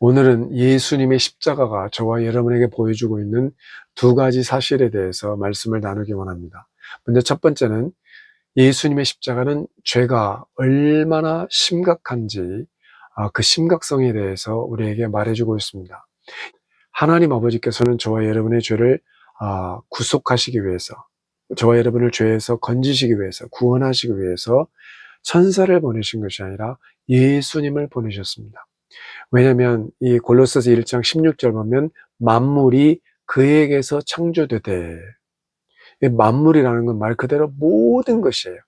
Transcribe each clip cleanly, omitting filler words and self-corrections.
오늘은 예수님의 십자가가 저와 여러분에게 보여주고 있는 두 가지 사실에 대해서 말씀을 나누기 원합니다. 먼저 첫 번째는 예수님의 십자가는 죄가 얼마나 심각한지 그 심각성에 대해서 우리에게 말해주고 있습니다. 하나님 아버지께서는 저와 여러분의 죄를 구속하시기 위해서, 저와 여러분을 죄에서 건지시기 위해서, 구원하시기 위해서 천사를 보내신 것이 아니라 예수님을 보내셨습니다. 왜냐하면 이 골로새서 1장 16절 보면 만물이 그에게서 창조되되, 이 만물이라는 건 말 그대로 모든 것이에요.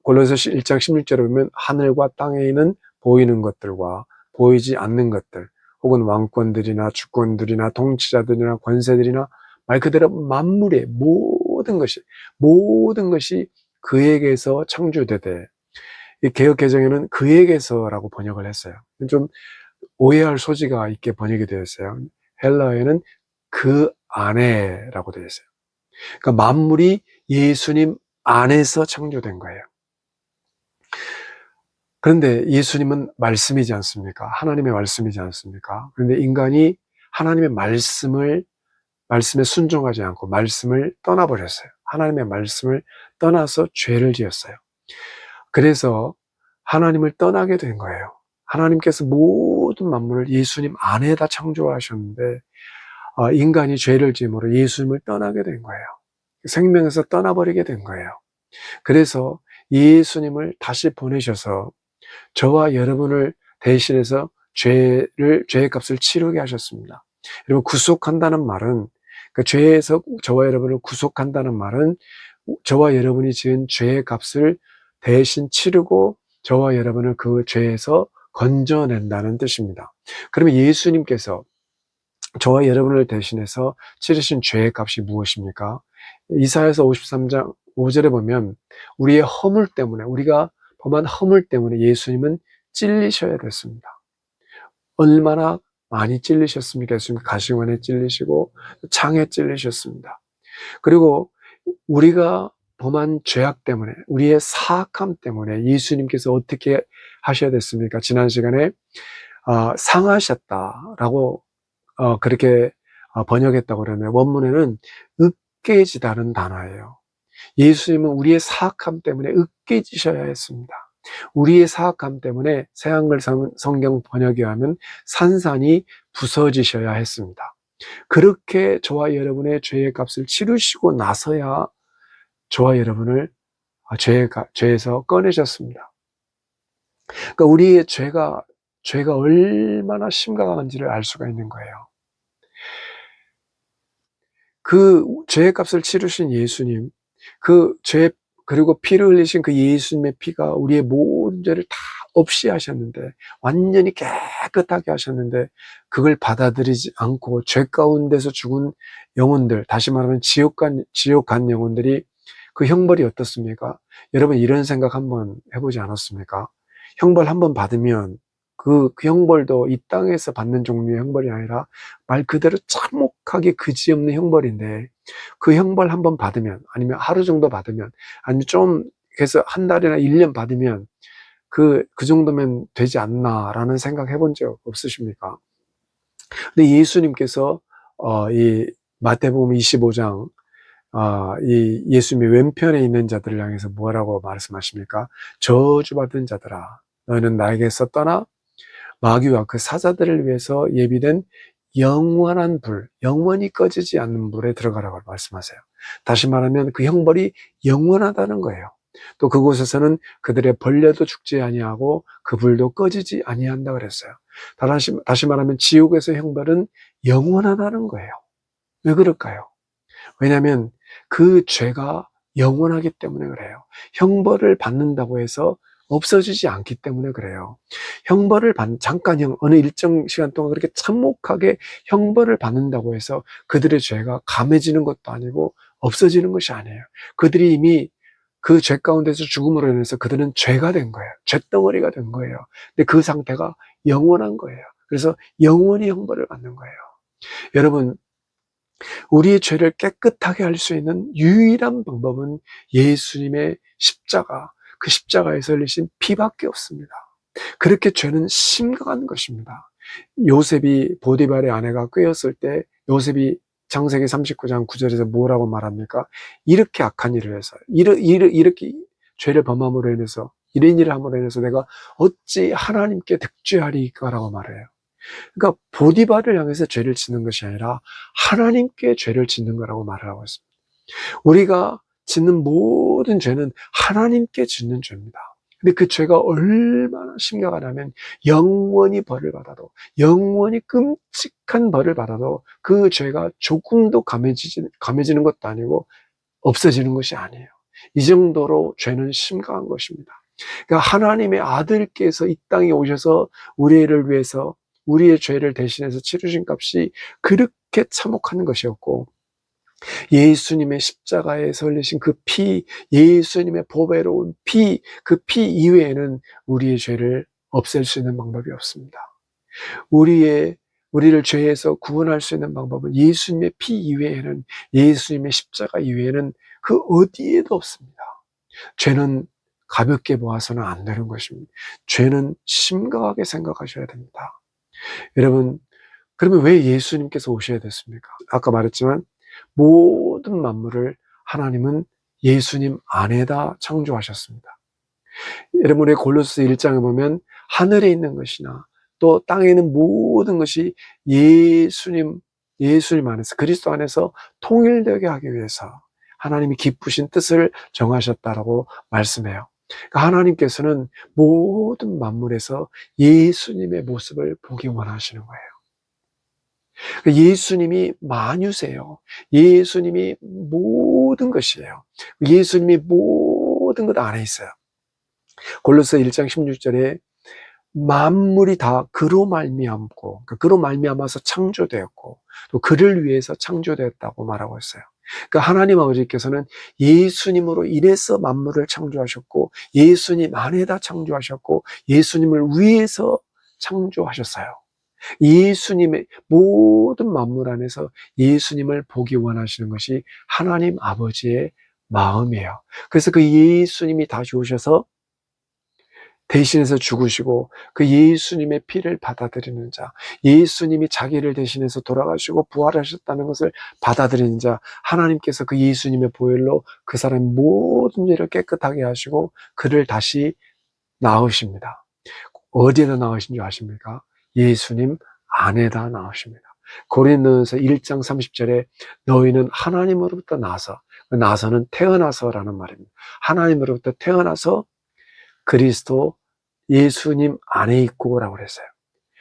골로새서 1장 16절에 보면 하늘과 땅에 있는 보이는 것들과 보이지 않는 것들, 혹은 왕권들이나 주권들이나 통치자들이나 권세들이나 말 그대로 만물의 모든 것이 그에게서 창조되되, 이 개역 개정에는 그에게서라고 번역을 했어요. 좀 오해할 소지가 있게 번역이 되어 있어요. 헬라어에는 그 안에라고 되어 있어요. 그러니까 만물이 예수님 안에서 창조된 거예요. 그런데 예수님은 말씀이지 않습니까? 하나님의 말씀이지 않습니까? 그런데 인간이 하나님의 말씀에 순종하지 않고 말씀을 떠나버렸어요. 하나님의 말씀을 떠나서 죄를 지었어요. 그래서 하나님을 떠나게 된 거예요. 하나님께서 모든 만물을 예수님 안에다 창조하셨는데 인간이 죄를 지음으로 예수님을 떠나게 된 거예요. 생명에서 떠나버리게 된 거예요. 그래서 예수님을 다시 보내셔서 저와 여러분을 대신해서 죄의 값을 치르게 하셨습니다. 여러분, 구속한다는 말은, 그 죄에서 저와 여러분을 구속한다는 말은 저와 여러분이 지은 죄의 값을 대신 치르고 저와 여러분을 그 죄에서 건져낸다는 뜻입니다. 그러면 예수님께서 저와 여러분을 대신해서 치르신 죄의 값이 무엇입니까? 이사야서 53장 5절에 보면 우리의 허물 때문에, 우리가 범한 허물 때문에 예수님은 찔리셔야 됐습니다. 얼마나 많이 찔리셨습니까? 예수님 가시관에 찔리시고 창에 찔리셨습니다. 그리고 우리가 범한 죄악 때문에, 우리의 사악함 때문에 예수님께서 어떻게 하셔야 됐습니까? 지난 시간에 상하셨다라고 그렇게 번역했다고 그러네요. 원문에는 으깨지다는 단어예요. 예수님은 우리의 사악함 때문에 으깨지셔야 했습니다. 우리의 사악함 때문에 새한글 성경 번역에 하면 산산이 부서지셔야 했습니다. 그렇게 저와 여러분의 죄의 값을 치르시고 나서야 저와 여러분을 죄에서 꺼내셨습니다. 그러니까 우리의 죄가 얼마나 심각한지를 알 수가 있는 거예요. 그 죄의 값을 치르신 예수님, 그리고 피를 흘리신 그 예수님의 피가 우리의 모든 죄를 다 없이 하셨는데, 완전히 깨끗하게 하셨는데, 그걸 받아들이지 않고 죄 가운데서 죽은 영혼들, 다시 말하면 지옥 간 영혼들이 그 형벌이 어떻습니까? 여러분, 이런 생각 한번 해보지 않았습니까? 형벌 한번 받으면 그 형벌도 이 땅에서 받는 종류의 형벌이 아니라 말 그대로 참혹하게 그지없는 형벌인데, 그 형벌 한번 받으면, 아니면 하루 정도 받으면, 아니면 좀 해서 한 달이나 1년 받으면 그 정도면 되지 않나라는 생각 해본 적 없으십니까? 근데 예수님께서 이 마태복음 25장 이 예수님의 왼편에 있는 자들을 향해서 뭐라고 말씀하십니까? 저주받은 자들아, 너희는 나에게서 떠나 마귀와 그 사자들을 위해서 예비된 영원한 불, 영원히 꺼지지 않는 불에 들어가라고 말씀하세요. 다시 말하면 그 형벌이 영원하다는 거예요. 또 그곳에서는 그들의 벌레도 죽지 아니하고 그 불도 꺼지지 아니한다 그랬어요. 다시 말하면 지옥에서 형벌은 영원하다는 거예요. 왜 그럴까요? 왜냐하면 그 죄가 영원하기 때문에 그래요. 형벌을 받는다고 해서 없어지지 않기 때문에 그래요. 어느 일정 시간 동안 그렇게 참혹하게 형벌을 받는다고 해서 그들의 죄가 감해지는 것도 아니고 없어지는 것이 아니에요. 그들이 이미 그 죄 가운데서 죽음으로 인해서 그들은 죄가 된 거예요. 죄덩어리가 된 거예요. 근데 그 상태가 영원한 거예요. 그래서 영원히 형벌을 받는 거예요. 여러분, 우리의 죄를 깨끗하게 할 수 있는 유일한 방법은 예수님의 십자가, 그 십자가에서 흘리신 피밖에 없습니다. 그렇게 죄는 심각한 것입니다. 요셉이 보디발의 아내가 꾀었을 때 요셉이 창세기 39장 9절에서 뭐라고 말합니까? 이렇게 악한 일을 해서 이렇게 죄를 범함으로 인해서 이런 일을 함으로 인해서 내가 어찌 하나님께 득죄하리까라고 말해요. 그러니까 보디발을 향해서 죄를 짓는 것이 아니라 하나님께 죄를 짓는 거라고 말을 하고 있습니다. 우리가 짓는 모든 죄는 하나님께 짓는 죄입니다. 근데 그 죄가 얼마나 심각하냐면 영원히 벌을 받아도, 영원히 끔찍한 벌을 받아도 그 죄가 조금도 감해지는 것도 아니고 없어지는 것이 아니에요. 이 정도로 죄는 심각한 것입니다. 그러니까 하나님의 아들께서 이 땅에 오셔서 우리를 위해서 우리의 죄를 대신해서 치르신 값이 그렇게 참혹한 것이었고, 예수님의 십자가에서 흘리신 그 피, 예수님의 보배로운 피, 그 피 이외에는 우리의 죄를 없앨 수 있는 방법이 없습니다. 우리를 죄에서 구원할 수 있는 방법은 예수님의 피 이외에는, 예수님의 십자가 이외에는 그 어디에도 없습니다. 죄는 가볍게 보아서는 안 되는 것입니다. 죄는 심각하게 생각하셔야 됩니다. 여러분, 그러면 왜 예수님께서 오셔야 됐습니까? 아까 말했지만 모든 만물을 하나님은 예수님 안에다 창조하셨습니다. 여러분의 골로새 1장에 보면 하늘에 있는 것이나 또 땅에 있는 모든 것이 예수님 안에서, 그리스도 안에서 통일되게 하기 위해서 하나님이 기쁘신 뜻을 정하셨다라고 말씀해요. 그러니까 하나님께서는 모든 만물에서 예수님의 모습을 보기 원하시는 거예요. 예수님이 만유세요. 예수님이 모든 것이에요. 예수님이 모든 것 안에 있어요. 골로새 1장 16절에 만물이 다 그로 말미암고, 그로 말미암아서 창조되었고, 또 그를 위해서 창조되었다고 말하고 있어요. 그러니까 하나님 아버지께서는 예수님으로 인해서 만물을 창조하셨고, 예수님 안에다 창조하셨고, 예수님을 위해서 창조하셨어요. 예수님의 모든 만물 안에서 예수님을 보기 원하시는 것이 하나님 아버지의 마음이에요. 그래서 그 예수님이 다시 오셔서 대신해서 죽으시고 그 예수님의 피를 받아들이는 자, 예수님이 자기를 대신해서 돌아가시고 부활하셨다는 것을 받아들이는 자, 하나님께서 그 예수님의 보혈로 그 사람의 모든 죄를 깨끗하게 하시고 그를 다시 낳으십니다. 어디에다 낳으신 줄 아십니까? 예수님 안에다 낳으십니다. 고린도전서 1장 30절에 너희는 하나님으로부터 나서, 나서는 태어나서라는 말입니다. 하나님으로부터 태어나서 그리스도 예수님 안에 있고라고 그랬어요.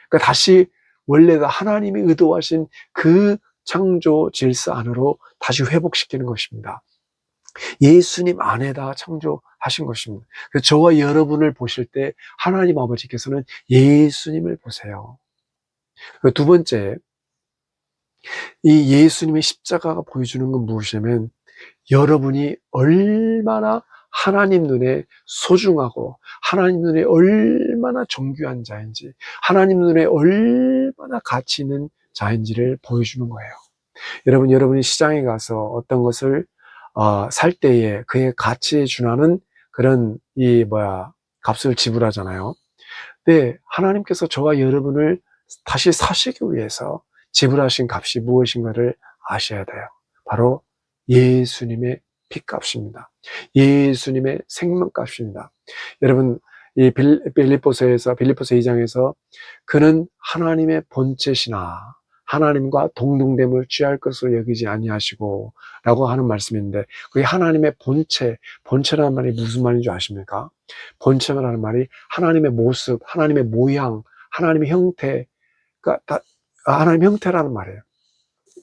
그러니까 다시 원래가 하나님이 의도하신 그 창조 질서 안으로 다시 회복시키는 것입니다. 예수님 안에다 창조하신 것입니다. 그래서 저와 여러분을 보실 때 하나님 아버지께서는 예수님을 보세요. 두 번째, 이 예수님의 십자가가 보여주는 건 무엇이냐면 여러분이 얼마나 하나님 눈에 소중하고 하나님 눈에 얼마나 존귀한 자인지, 하나님 눈에 얼마나 가치 있는 자인지를 보여주는 거예요. 여러분이 시장에 가서 어떤 것을 살 때에 그의 가치에 준하는 그런 값을 지불하잖아요. 근데 하나님께서 저와 여러분을 다시 사시기 위해서 지불하신 값이 무엇인가를 아셔야 돼요. 바로 예수님의 피값입니다. 예수님의 생명값입니다. 여러분, 이 빌립보서 2장에서 그는 하나님의 본체시나 하나님과 동등됨을 취할 것으로 여기지 아니하시고 라고 하는 말씀인데, 그게 하나님의 본체라는 말이 무슨 말인 줄 아십니까? 본체라는 말이 하나님의 모습, 하나님의 모양, 하나님의 형태, 그러니까 하나님의 형태라는 말이에요.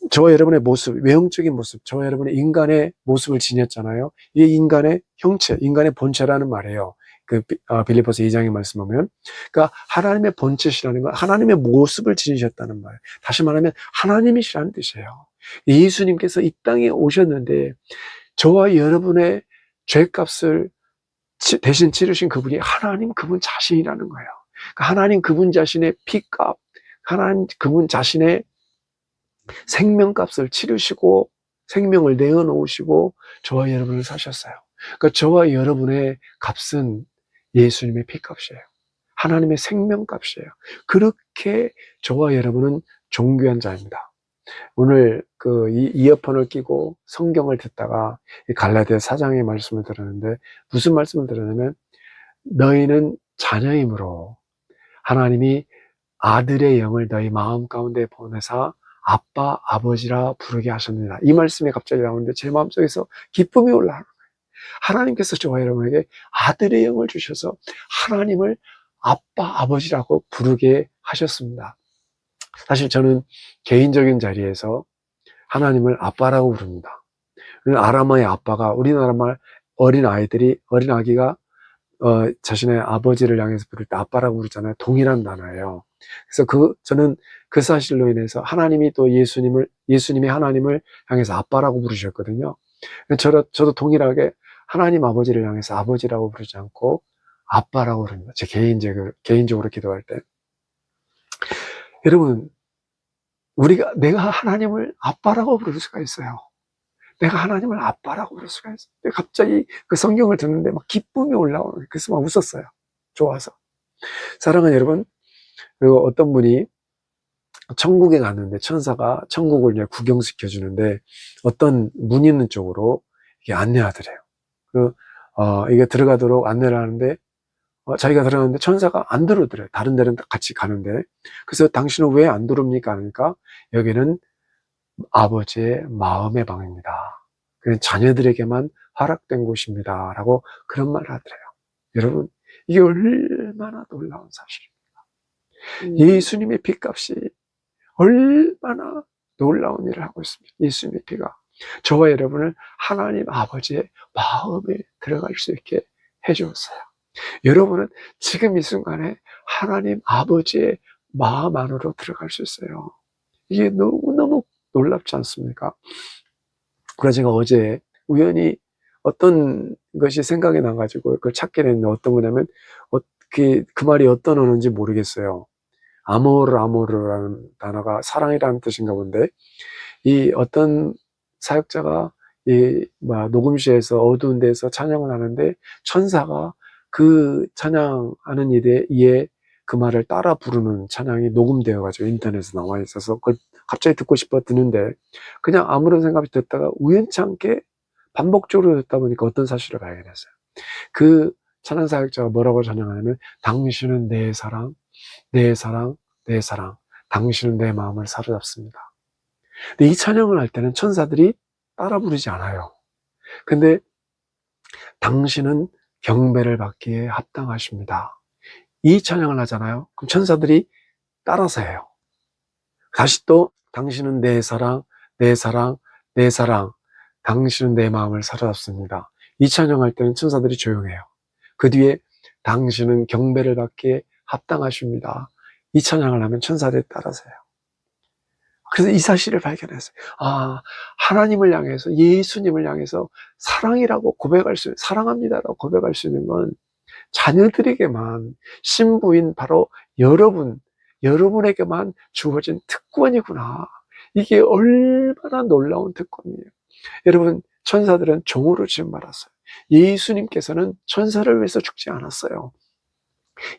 저와 여러분의 모습, 외형적인 모습, 저와 여러분의 인간의 모습을 지녔잖아요. 이게 인간의 형체, 인간의 본체라는 말이에요. 빌립보서 2장에 말씀하면. 그러니까 하나님의 본체시라는 건 하나님의 모습을 지니셨다는 말. 다시 말하면 하나님이시라는 뜻이에요. 예수님께서 이 땅에 오셨는데 저와 여러분의 죄값을 대신 치르신 그분이 하나님 그분 자신이라는 거예요. 그러니까 하나님 그분 자신의 피값, 하나님 그분 자신의 생명값을 치르시고 생명을 내어놓으시고 저와 여러분을 사셨어요. 그러니까 저와 여러분의 값은 예수님의 피값이에요. 하나님의 생명값이에요. 그렇게 저와 여러분은 존귀한 자입니다. 오늘 그 이어폰을 끼고 성경을 듣다가 이 갈라디아 4장의 말씀을 들었는데 무슨 말씀을 들었냐면 너희는 자녀이므로 하나님이 아들의 영을 너희 마음 가운데 보내사 아빠, 아버지라 부르게 하셨느니라. 이 말씀이 갑자기 나오는데 제 마음속에서 기쁨이 올라와요. 하나님께서 저와 여러분에게 아들의 영을 주셔서 하나님을 아빠, 아버지라고 부르게 하셨습니다. 사실 저는 개인적인 자리에서 하나님을 아빠라고 부릅니다. 아람어의 아빠가 우리나라 말 어린 아기가 자신의 아버지를 향해서 부를 때 아빠라고 부르잖아요. 동일한 단어예요. 그래서 저는 그 사실로 인해서 하나님이 또 예수님이 하나님을 향해서 아빠라고 부르셨거든요. 저도 동일하게 하나님 아버지를 향해서 아버지라고 부르지 않고 아빠라고 부릅니다. 제 개인적으로 기도할 때. 여러분, 내가 하나님을 아빠라고 부를 수가 있어요. 내가 하나님을 아빠라고 부를 수가 있어요. 갑자기 그 성경을 듣는데 막 기쁨이 올라오는 거예요. 그래서 막 웃었어요. 좋아서. 사랑하는 여러분, 그리고 어떤 분이 천국에 갔는데 천사가 천국을 이제 구경시켜 주는데 어떤 문 있는 쪽으로 이게 안내하더래요. 이게 들어가도록 안내를 하는데 자기가 들어갔는데 천사가 안 들어오더래요. 다른 데는 같이 가는데. 그래서 당신은 왜 안 들어옵니까? 하니까 여기는 아버지의 마음의 방입니다. 그냥 자녀들에게만 허락된 곳입니다. 라고 그런 말을 하더래요. 여러분, 이게 얼마나 놀라운 사실입니까? 예수님의 피값이 얼마나 놀라운 일을 하고 있습니다. 예수님의 피가 저와 여러분을 하나님 아버지의 마음에 들어갈 수 있게 해주었어요. 여러분은 지금 이 순간에 하나님 아버지의 마음 안으로 들어갈 수 있어요. 이게 너무너무 놀랍지 않습니까? 그래서 제가 어제 우연히 어떤 것이 생각이 나가지고 그걸 찾게 됐는데 어떤 거냐면 그 말이 어떤 언어인지 모르겠어요. 아모르라는 단어가 사랑이라는 뜻인가 본데 이 어떤 사역자가 녹음실에서 어두운 데서 찬양을 하는데 천사가 그 찬양하는 이에 그 말을 따라 부르는 찬양이 녹음되어가지고 인터넷에 나와 있어서 그걸 갑자기 듣고 싶어 듣는데 그냥 아무런 생각 없이 듣다가 우연치 않게 반복적으로 듣다 보니까 어떤 사실을 발견했어요. 그 찬양 사역자가 뭐라고 찬양하냐면 당신은 내 사랑, 내 사랑, 내 사랑, 당신은 내 마음을 사로잡습니다. 근데 이 찬양을 할 때는 천사들이 따라 부르지 않아요. 근데 당신은 경배를 받기에 합당하십니다. 이 찬양을 하잖아요. 그럼 천사들이 따라서 해요. 다시 또 당신은 내 사랑, 내 사랑, 내 사랑, 당신은 내 마음을 사로잡습니다. 이 찬양할 때는 천사들이 조용해요. 그 뒤에 당신은 경배를 받기에 합당하십니다. 이 찬양을 하면 천사들이 따라서 해요. 그래서 이 사실을 발견했어요. 하나님을 향해서, 예수님을 향해서 사랑이라고 사랑합니다라고 고백할 수 있는 건 자녀들에게만, 신부인 바로 여러분에게만 주어진 특권이구나. 이게 얼마나 놀라운 특권이에요. 여러분, 천사들은 종으로 지금 말았어요. 예수님께서는 천사를 위해서 죽지 않았어요.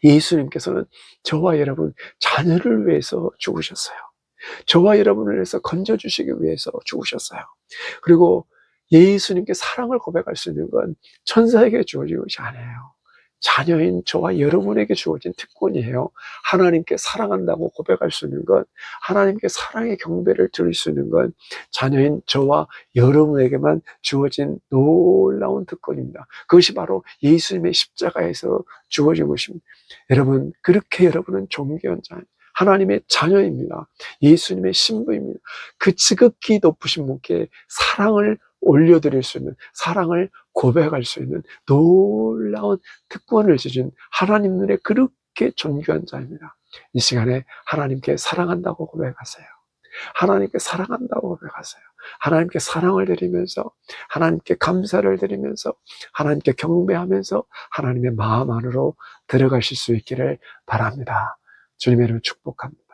예수님께서는 저와 여러분, 자녀를 위해서 죽으셨어요. 저와 여러분을 위해서 건져주시기 위해서 죽으셨어요. 그리고 예수님께 사랑을 고백할 수 있는 건 천사에게 주어진 것이 아니에요. 자녀인 저와 여러분에게 주어진 특권이에요. 하나님께 사랑한다고 고백할 수 있는 건, 하나님께 사랑의 경배를 드릴 수 있는 건 자녀인 저와 여러분에게만 주어진 놀라운 특권입니다. 그것이 바로 예수님의 십자가에서 주어진 것입니다. 여러분, 그렇게 여러분은 존귀한 자예요. 하나님의 자녀입니다. 예수님의 신부입니다. 그 지극히 높으신 분께 사랑을 올려드릴 수 있는, 사랑을 고백할 수 있는 놀라운 특권을 주신 하나님 눈에 그렇게 존귀한 자입니다. 이 시간에 하나님께 사랑한다고 고백하세요. 하나님께 사랑한다고 고백하세요. 하나님께 사랑을 드리면서, 하나님께 감사를 드리면서, 하나님께 경배하면서 하나님의 마음 안으로 들어가실 수 있기를 바랍니다. 주님의 이름으로 축복합니다.